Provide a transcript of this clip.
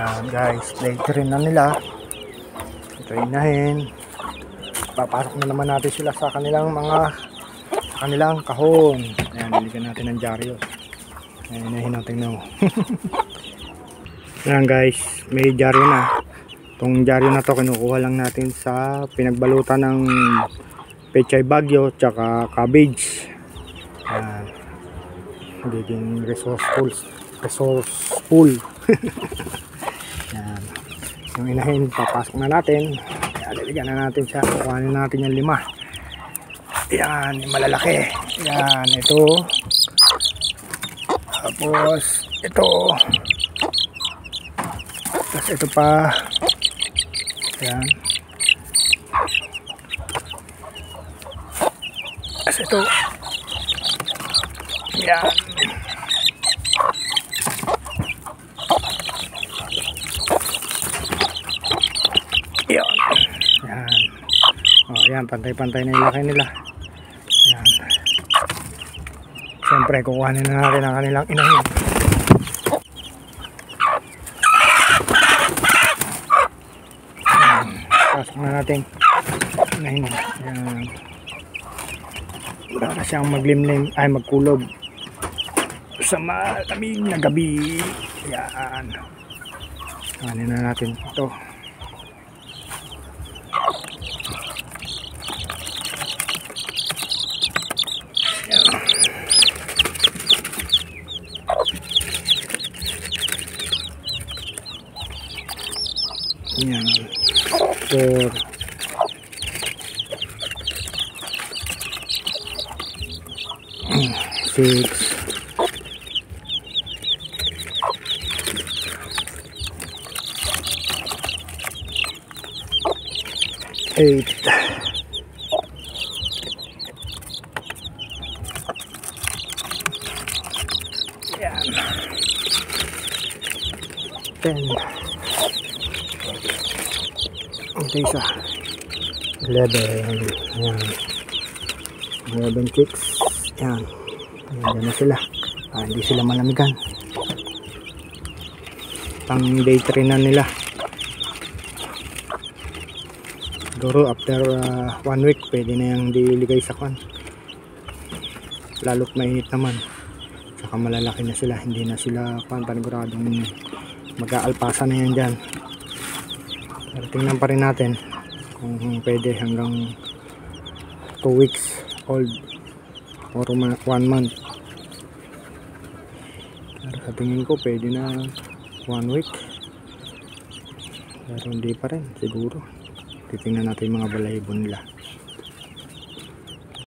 Ayan guys, later rin na nila. Ito inahin. Papasok na naman natin sila sa kanilang kahon. Ayan, niligan natin ng dyaryo. Ayan, inahin natin na. Ayan guys, may dyaryo na. Itong dyaryo na to kinukuha lang natin sa pinagbalutan ng pechay bagyo tsaka cabbage. Ayan, magiging resourceful. Ayan, yung inahin papasok na natin. Ayan, liligan na natin siya. Kukuhanin natin yung 5. Ayan, malalaki. Ayan, ito. Tapos ito. Tapos ito pa. Ayan. Tapos ito. Ayan. Ayan. Ayan. Oh, ayan, pantay-pantay na yung laki nila. Ayan. Siyempre, kukuhanin na natin ang kanilang inahin. Ayan. Pasok na natin. Inahin. Ayan. Para siyang maglimlim, ay magkulob sa malamig na gabi. Ayan. Kuhanin na natin ito. Ayan. 4 6 8 Ayan. 10 okay, isa 11. Ayan. 11 chicks. Ayan. Ayan na sila. Hindi sila malamigan. Pang day 3 na nila. Siguro after 1 week pwede na yung diligay sa kwan. Lalo't mainit naman. Saka malalaki na sila. Hindi na sila paniguradong mag-aalpasa na yan dyan. Pero tingnan pa rin natin kung pwede hanggang 2 weeks old or 1 month. Pero sa tingin ko pwede na 1 week, pero hindi pa rin siguro. Titingnan natin yung mga balahibo nila.